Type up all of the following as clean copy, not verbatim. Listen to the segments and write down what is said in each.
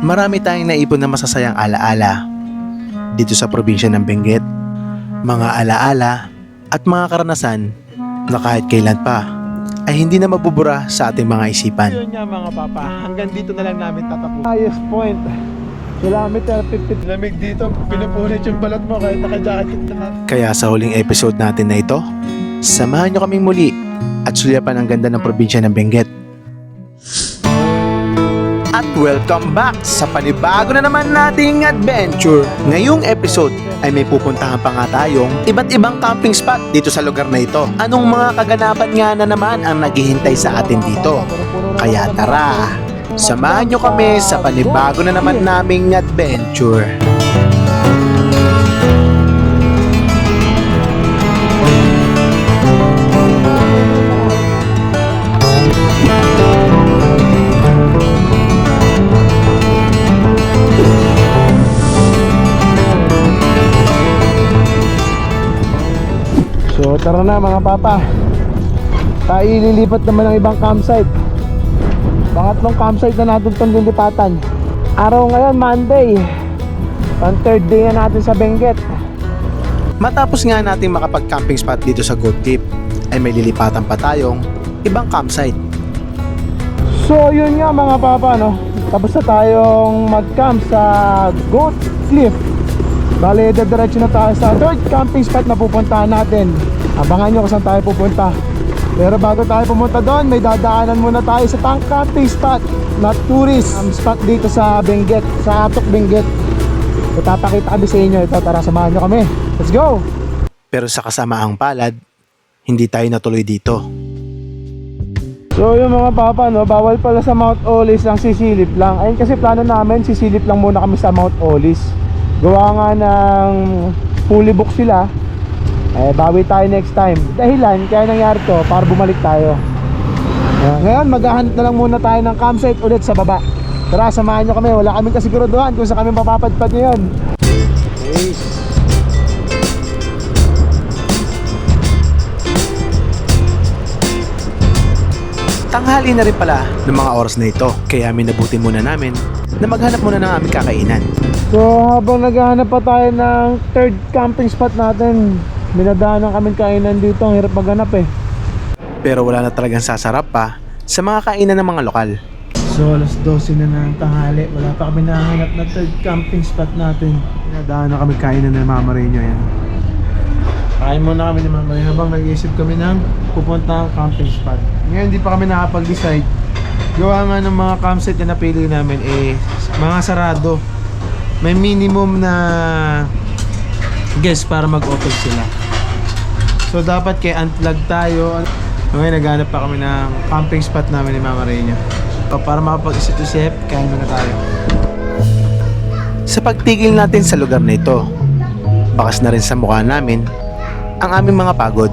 Marami tayong naipon na masasayang alaala dito sa probinsya ng Benguet. Mga alaala at mga karanasan na kahit kailan pa ay hindi na mabubura sa ating mga isipan. Yun nga mga papa, hanggang dito na lang namin tatapusin. Highest point, kilometer 50. Lamig dito, pinupunit yung balat mo kahit naka-jacket ka na. Kaya sa huling episode natin na ito, samahan nyo kaming muli at sulyapan ang ganda ng probinsya ng Benguet. At welcome back sa panibago na naman nating adventure. Ngayong episode ay may pupuntahan pa nga tayong iba't ibang camping spot dito sa lugar na ito. Anong mga kaganapan nga na naman ang naghihintay sa atin dito? Kaya tara, samahan nyo kami sa panibago na naman naming adventure. So tara na mga papa, tayo ililipat naman ng ibang campsite. Pangatlong campsite na natin itong lilipatan. Araw ngayon Monday, ang third day na natin sa Benguet. Matapos nga natin makapag-camping spot dito sa Goat Cliff, ay may lilipatan pa tayong ibang campsite. So yun nga mga papa, no? Tapos na tayong mag-camp sa Goat Cliff. Bale, diretso na tayo sa third camping spot na pupuntahan natin. Abangan nyo kung saan tayo pupunta. Pero bago tayo pumunta doon, may dadaanan muna tayo sa pang camping spot na tourist spot dito sa Benguet, sa Atok Benguet. Ipapakita kami sa inyo ito. Tara, samahan nyo kami. Let's go! Pero sa kasamaang palad, hindi tayo natuloy dito. So yung mga papa, no, bawal pala sa Mount Olis ang sisilip lang. Ayun kasi plano namin, sisilip lang muna kami sa Mount Olis. Gawa nga ng fully book sila, bawi tayo next time. Dahilan kaya nangyari to, para bumalik tayo. Ngayon maghahanap na lang muna tayo ng campsite ulit sa baba. Tara, samahan nyo kami, wala kaming kasiguraduhan kung saan kami mapapadpad ngayon. Okay. Tanghali na rin pala ng mga oras na ito, kaya minabuti muna namin na maghanap muna ng aming kakainan. So habang naghahanap pa tayo ng third camping spot natin, minadaanan kaming kainan dito, ang hirap maghanap eh. Pero wala na talagang sasarap pa sa mga kainan ng mga lokal. So alas 12 na ng tanghali, wala pa kami nahanap na third camping spot natin. Minadaanan kami kainan ng Mama Reyno yan. Kain muna kami ni Mama Reyno habang nag-iisip kami ng pupunta ng camping spot. Ngayon hindi pa kami nakapag-decide. Gawa nga ng mga campsite na napili namin mga sarado. May minimum na guest para mag-open sila. So dapat kay unplug tayo. Ngayon naghanap pa kami ng camping spot namin ni Mama Reyno. So para makapag-isip-isip, kain muna tayo. Sa pagtigil natin sa lugar na ito, bakas na rin sa mukha namin ang aming mga pagod.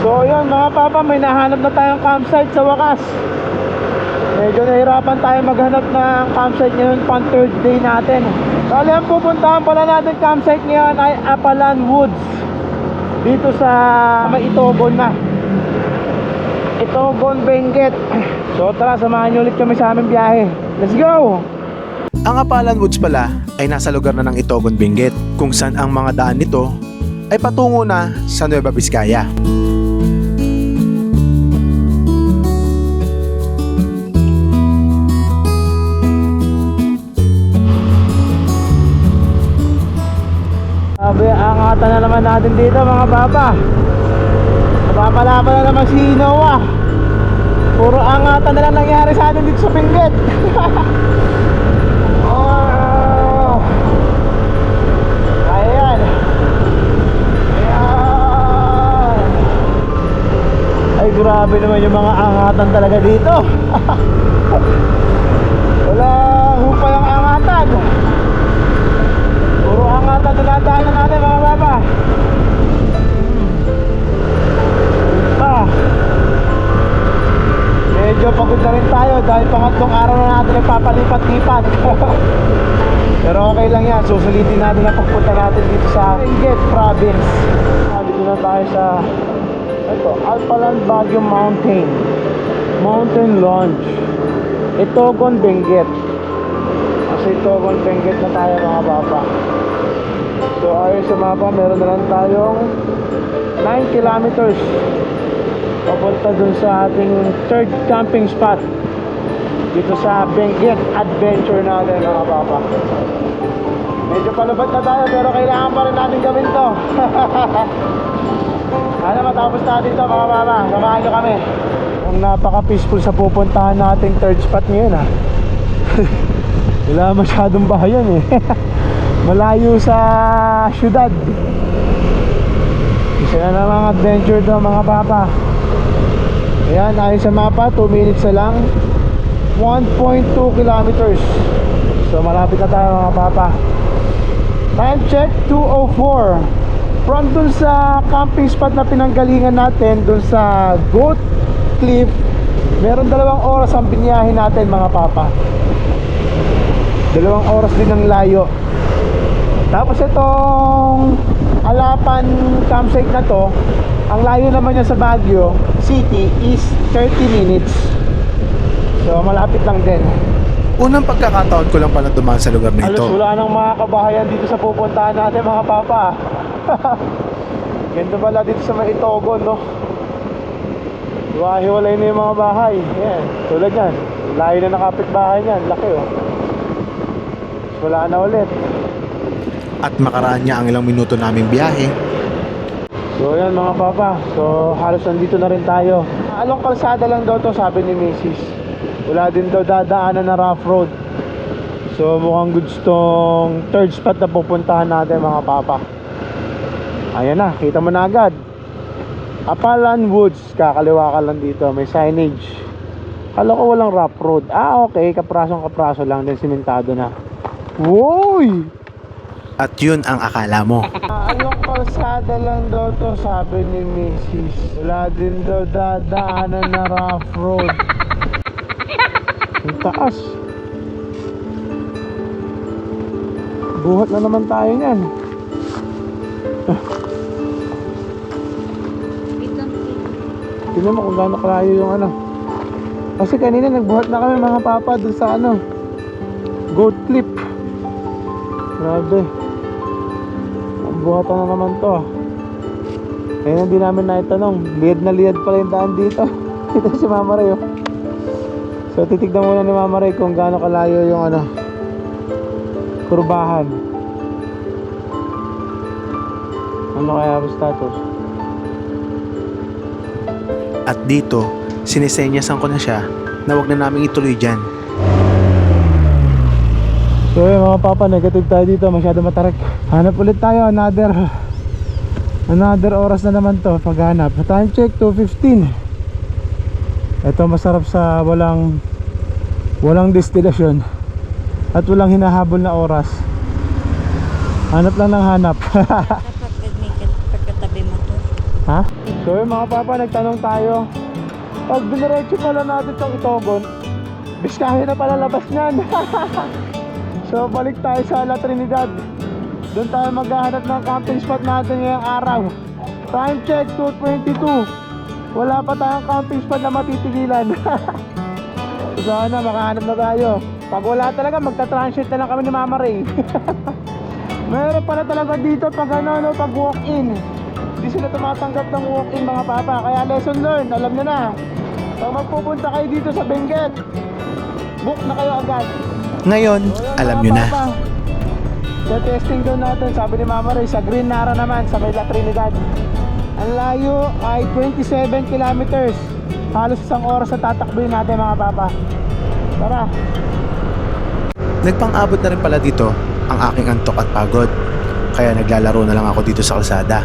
So yun mga papa, may nahanap na tayong campsite sa wakas. Medyo nahirapan tayo maghanap ng campsite ngayon pang third day natin. Kali ang pupuntahan pala natin campsite ngayon ay Apalan Woods, dito sa may Itogon na, Itogon, Benguet. So tara, samahan nyo ulit kami sa aming biyahe. Let's go! Ang Apalan Woods pala ay nasa lugar na ng Itogon, Benguet, kung saan ang mga daan nito ay patungo na sa Nueva Vizcaya. Sabi, angatan na naman natin dito mga papa. Napapalaban na naman si Noah. Puro angatan na lang nangyari sa atin dito sa Benguet. Oh. Ayan. Ayan. Ay grabe naman yung mga angatan talaga dito. Walang hupay ang angatan. Puro angatan na dadaanan natin mga baba. Medyo pagod na rin tayo dahil pangatlong araw na natin nagpapalipat-lipat. Pero okay lang yan, susulitin natin ang pagpunta natin dito sa Benguet Province. Dito na tayo sa Alpalan Baguio Mountain. Mountain Launch. Itogon, Benguet. Kasi Itogon, Benguet na tayo mga papa. So ayon sa mapa, meron na lang tayong 9 kilometers papunta dun sa ating third camping spot dito sa Benguet Adventure natin mga papa. Medyo palabas na tayo pero kailangan pa rin natin gawin to. Sana matapos natin to mga papa. Samahan nyo kami. Ang napaka-peaceful sa pupuntahan nating third spot ngayon ha. Wala masyadong bahayan eh. Malayo sa syudad. Isa na namang adventure to mga papa. Ayan, ayon sa mapa 2 minutes na lang, 1.2 kilometers. So malapit na tayo mga papa. Time check 2:04. From dun sa camping spot na pinanggalingan natin, dun sa Goat Cliff, meron 2 oras ang biniyahin natin mga papa. 2 oras din ang layo. Tapos itong Alapan campsite na to, ang layo naman niya sa Baguio City is 30 minutes. So malapit lang din. Unang pagkakataon ko lang pala dumaan sa lugar na Halos ito. wala nang mga kabahayan dito sa pupuntahan natin mga papa. Ganda pala dito sa may Itogon, no? Hiwalay na yung mga bahay. Yan, tulad yan. Layo na nakapit bahay niyan. Laki oh. Wala na ulit. At makaraan niya ang ilang minuto naming biyahe. So yan mga papa. So halos nandito na rin tayo. Along kalsada lang daw to, sabi ni Mrs. Wala din daw dadaanan na rough road. So mukhang goods tong third spot na pupuntahan natin mga papa. Ayan na, kita mo na agad. Apalan Woods, kakaliwa ka lang dito, may signage. Kala ko walang rough road. Ah okay, kapraso lang din, simentado na. Woy! At yun ang akala mo. Along kalsada lang daw to, sabi ni Mrs. Wala din daw dadaanan na rough road. Ang taas. Buhat na naman tayo niyan. Tingnan mo kung gaano kalayo yung ano. Kasi kanina nagbuhat na kami mga papa dun sa ano, Goat Cliff. Grabe. Ang buhatan na naman to. Kaya hindi namin naitanong, liad na liad pala yung daan dito. Ito si Mama Ray oh. So titignan muna ni Mama Ray kung gaano kalayo yung ano, kurbahan. Ano kaya ang status? At dito, sinisenyasan ko na siya na wag na namin ituloy dyan. So yun mga papa, negative tayo dito, masyado matarik. Hanap ulit tayo, another oras na naman to paghanap. Time check 2:15. Ito masarap sa walang destinasyon at walang hinahabol na oras. Hanap lang ng hanap. Pagkatabi mo to. Ha? So yun mga papa, nagtanong tayo. Pag diniretso pala natin itong Itogon, Biskahe na pala labas niyan. So balik tayo sa La Trinidad. Doon tayo maghahanap ng camping spot natin ngayong araw. Time check 2:22. Wala pa tayong camping spot na matitigilan. Sana makahanap na tayo. Pag wala talaga, magta-transit na lang kami ni Mama Ray. Meron pala talaga dito pag ano, pag walk-in. Hindi sila tumatanggap ng walk-in mga papa. Kaya lesson learned, alam nyo na. Pag magpupunta kayo dito sa Benguet, book na kayo agad. Ngayon, alam nyo na. Sa testing doon natin, sabi ni Mama Ray, sa Green Nara naman, sa may La Trinidad. Ang layo ay 27 kilometers. Halos isang oras na tatakbuhin natin mga papa. Tara. Nagpang-abot na rin pala dito ang aking antok at pagod. Kaya naglalaro na lang ako dito sa kalsada.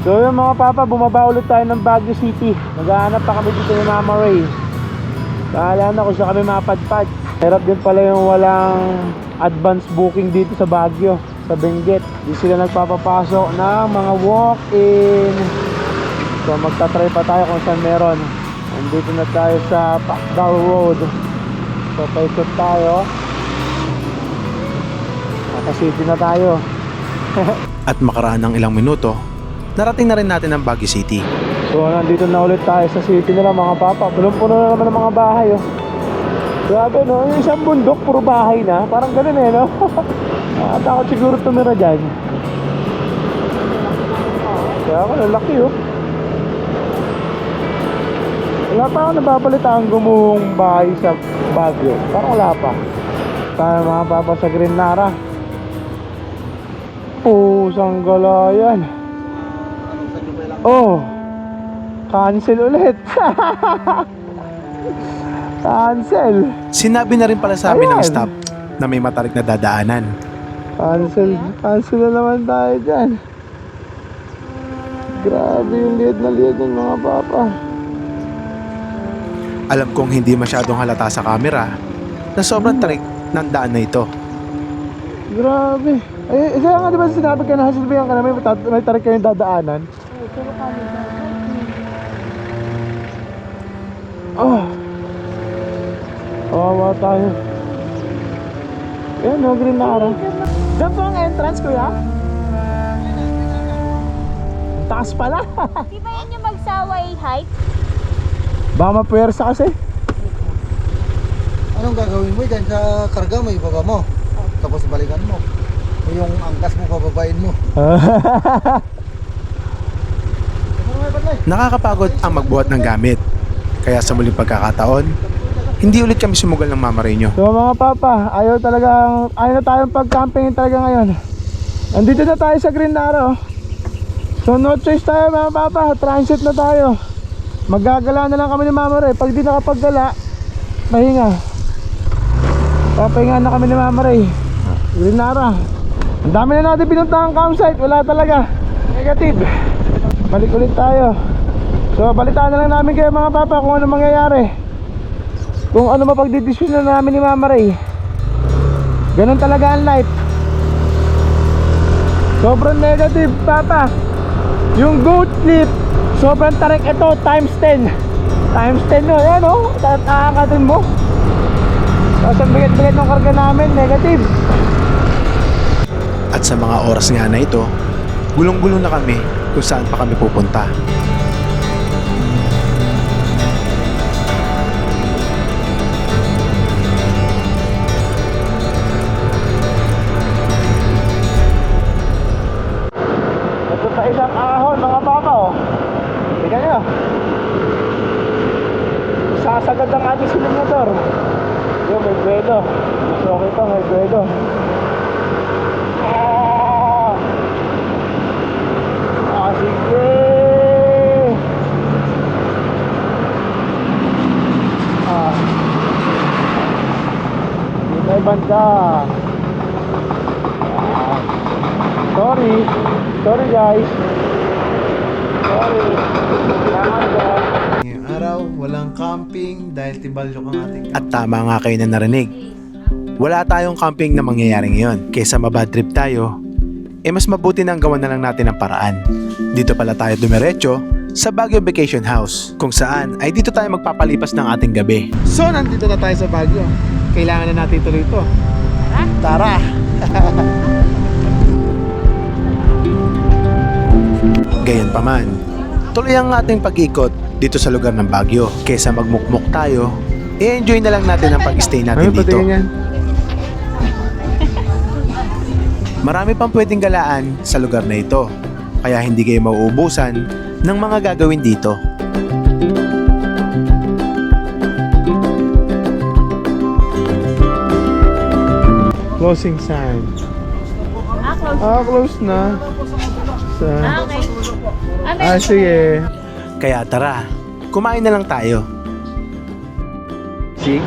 So yun mga papa, bumaba ulit tayo ng Baguio City. Maghahanap pa kami dito ni Mama Ray. Bahala na kung saan kami mapadpad. Hirap din pala yung walang advance booking dito sa Baguio, sa Benguet. Di sila nagpapapasok ng mga walk-in. So magta-try pa tayo kung saan meron. Nandito na tayo sa Pacdal Road. So paikot tayo. Nakasiti na tayo. At makaraan ng ilang minuto, narating na rin natin ang Baguio City. So nandito na ulit tayo sa city nila mga papa. Punong-puno na naman ng mga bahay oh. Grabe no, yung isang bundok puro bahay na. Parang ganun eh no. Nakakatakot siguro tumira dyan. Kaya ako lalaki oh. Wala pa ako nababalitaan gumuhong bahay sa Baguio. Parang wala pa. Tayo mga papa sa Green Nara. Pusang galayan. Oh, cancel ulit. Cancel. Sinabi na rin pala sa amin ng Ayan. staff na may matarik na dadaanan. Cancel. Cancel na naman tayo dyan. Grabe yung liad na liad ng mga papa. Alam kong hindi masyadong halata sa camera na sobrang tarik ng daan na ito. Grabe. Eh, isa nga diba sinabi ka na hasilbihan ka na may tarik kayong dadaanan? Oh. Kawawa tayo. Yan no, Green Nara. Diyan po ang entrance kuya? Ang taas pala. Di ba yun yung magsaway hike? Baka mapuwersa kasi. Anong gagawin mo dyan sa karga mo, ibaba mo. Tapos balikan mo. O yung angkas mo, pababain mo. Nakakapagod ang magbuhat ng gamit. Kaya sa muling pagkakataon, hindi ulit kami sumugal ng Mama Reno. So mga papa, ayaw na tayong pag-camping talaga ngayon. Nandito na tayo sa Green Nara oh. So no choice tayo mga papa, transit na tayo. Maggagala na lang kami ni Mama Ray. Pag di nakapaggala, pahinga. Papahinga na kami ni Mama Ray. Green Nara. Ang dami na natin pinuntahang campsite, wala talaga. Negative. Balik ulit tayo. So balitaan na lang namin kayo mga papa kung ano mangyayari. Kung ano mapagdidesisyon na namin ni Mama Ray. Ganun talaga ang life. Sobrang negative papa. Yung goat clip sobrang tarik ito times 10. Times 10 no, yan o, nakakatin mo. Tapos ang bigat-bigat ng karga namin, negative. At sa mga oras nga na ito, gulong-gulong na kami kung saan pa kami pupunta. Ito sa isang ahon mga papa oh. Tingnan nyo. Sasagad ang ating silinador. Yung may buwelo. Mas okay to, may buwelo. Sige. Dito ay banda. Sorry guys. Sorry. Ngayong araw, walang camping dahil tibalyok ang ating At tama nga kayo na narinig. Wala tayong camping na mangyayari ngayon. Kaysa mabad trip tayo, mas mabuti nang gawan na lang natin ang paraan. Dito pala tayo dumiretso sa Baguio Vacation House, kung saan ay dito tayo magpapalipas ng ating gabi. So nandito na tayo sa Baguio. Kailangan na natin ituloy ito. Tara! Gayunpaman, tuloy ang ating pag-ikot dito sa lugar ng Baguio. Kaysa magmukmuk tayo, i-enjoy na lang natin ang pag-stay natin dito. yan? Marami pang pwedeng galaan sa lugar na ito, kaya hindi kayo mauubusan ng mga gagawin dito. Closing sign. Close. Close na. Okay. Sige. Kaya tara, kumain na lang tayo. Sisig?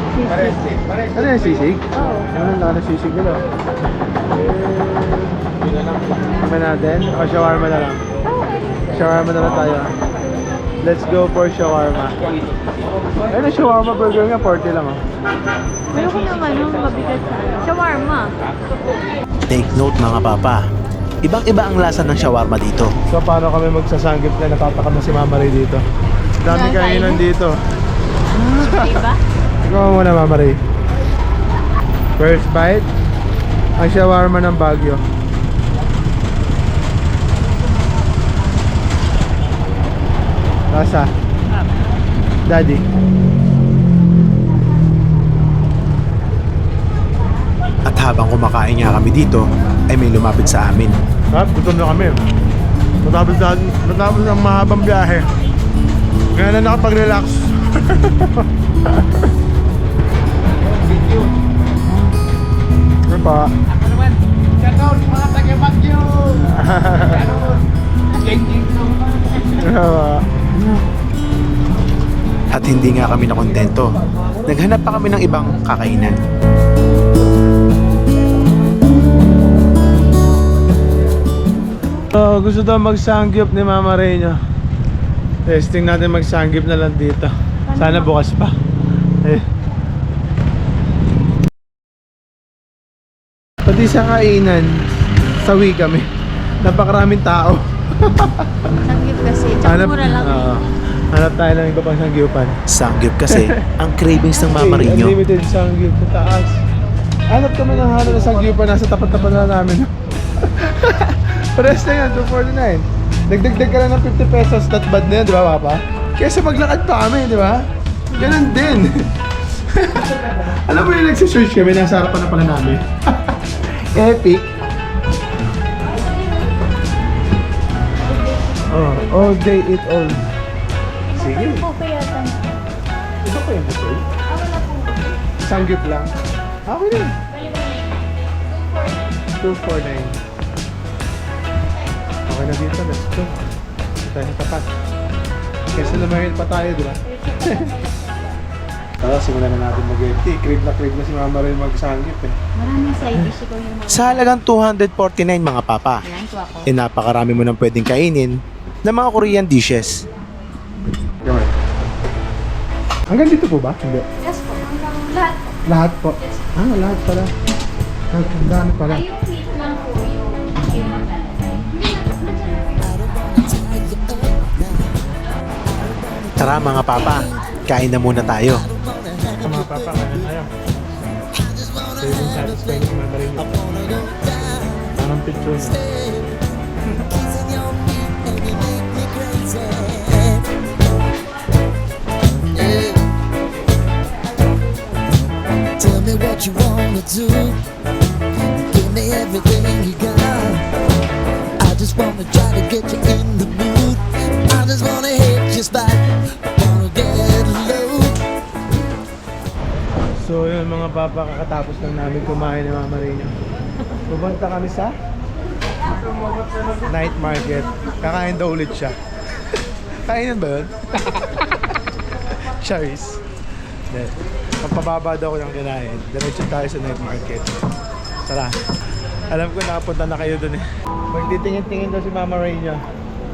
Ano yung sisig? Oo. Ano na sisig nila? Ano natin? O shawarma na lang? Shawarma na lang tayo. Let's go for shawarma. Ayun ang shawarma burger nga, 40 lang oh. Pero ko naman yung mabigat sa shawarma. Take note mga papa, ibang-iba ang lasa ng shawarma dito. So paano kami magsasanggip na natatakam na si Mama Ray dito? Dami Yan, kainan kain. dito. Diba? Ikaw muna Mama Ray. First bite, ang shawarma ng Baguio. Nasa? Daddy. At habang kumakain nga kami dito, ay may lumapit sa amin. Gutom na kami. Matapos ng mahabang biyahe. Ngayon na nakapag-relax. Ano pa? Ako naman, shoutout mga taga-Baguio! Changing At hindi nga kami nakontento. Naghanap pa kami ng ibang kakainan. Gusto daw mag-sangyup ni Mama Reyna. Testing natin mag-sangyup na lang dito. Sana bukas pa. Pati sa kainan, sawi kami. Napakaraming tao. Sanggip kasi. Tsaka mura lang. Hanap tayo ng iba pang sangyupan. Sangyup kasi ang cravings ng Mama Rino. Unlimited sangyup sa taas. Hanap kami ng hanap na sangyupan. Nasa tapat-tapat na namin. Pares na yan, 249. Nagdagdag ka lang ng 50 pesos, not bad na yan, di ba Papa? Kesa maglakad pa kami, di ba? Ganun din. Alam mo yung nagsisearch kami, nasa harapan na pala namin. Epic. Oh, all day eat all. Sige. Okay yata. Ito pa yung buffet? Wala po. Sanggip lang. Okay din. 249. Okay na dito, let's go. Tayo sa tapat. Kesa lumayan pa tayo, di ba? Simulan na natin mag-empty. Crave na si Mama rin mag-sanggip eh. Maraming side dish ko yung Sa halagang 249 mga papa, Ayan, ito ako. napakarami mo nang pwedeng kainin ng mga Korean dishes. Gamay. Hanggang dito po ba? Hindi. Yes po. Hanggang lahat. Lahat po. Lahat pala. Ang dami pala. Ay, yung meat lang po. Yung Tara mga papa, kain na muna tayo. Mga papa, ayaw. Saving satisfying si Mama rin. Anong picture niya? Tell me what you wanna do. Give me everything you got. I just wanna try to get you in the mood. I just wanna hit you spot. Wanna get low. So yun mga papa, kakatapos lang namin kumain ng Mama Reyna. Pupunta kami sa night market. Kakain daw ulit siya. Kainan ba yun? Charis. Pagpababa daw ko yung kinain. Diretso tayo sa night market. Tara. Alam ko nakapunta na kayo dun eh. Magtitingin-tingin daw si Mama Reyna.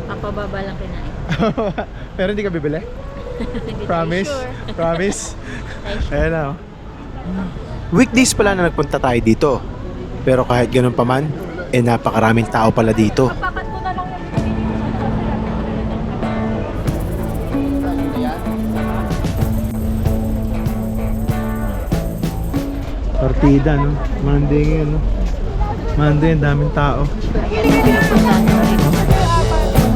Papababa lang kinain. Pero hindi ka bibili? Promise? Promise? Ayan na oh. Weekdays pala na nagpunta tayo dito. Pero kahit ganun pa man, napakaraming tao pala dito. Papakat ko na lang yung Partida no? Monday ngayon no? Monday, ang daming tao.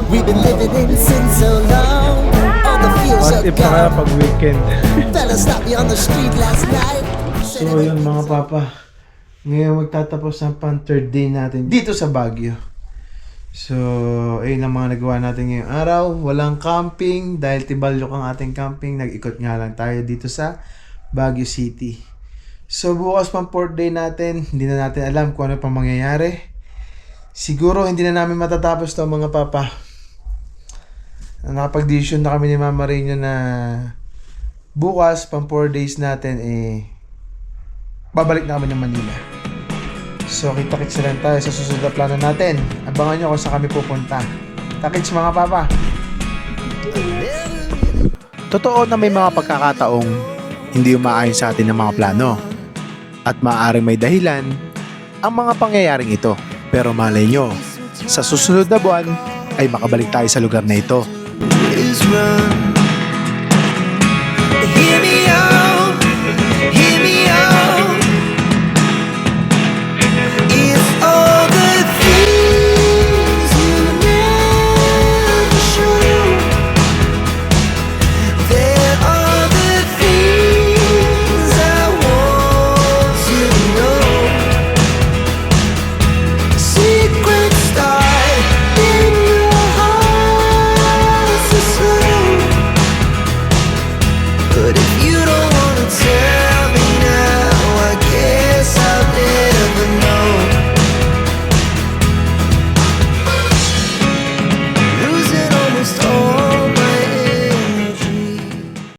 We've been living in sin so long. All the feels What are if na gone. pag weekend? Fella stopped me on the street last night. So yun mga papa, ngayon magtatapos ang pang third day natin dito sa Baguio. So ayun ang mga nagawa natin ngayong araw. Walang camping dahil tibalyok ang ating camping. Nag-ikot nga lang tayo dito sa Baguio City. So bukas pang fourth day natin, hindi na natin alam kung ano pang mangyayari. Siguro hindi na namin matatapos to mga papa. Nakapag-decision na kami ni Mama Reyna na bukas pang 4 days natin babalik na kami ng Manila. So kita-kits na lang tayo sa susunod na plano natin. Abangan nyo kung saan kami pupunta. Takits mga papa. Totoo na may mga pagkakataong hindi umaayon sa atin ng mga plano. At maaaring may dahilan ang mga pangyayaring ito. Pero malay nyo, sa susunod na buwan ay makabalik tayo sa lugar na ito. Please run. Hear me out. Hear me out. It's all the things you never show. But if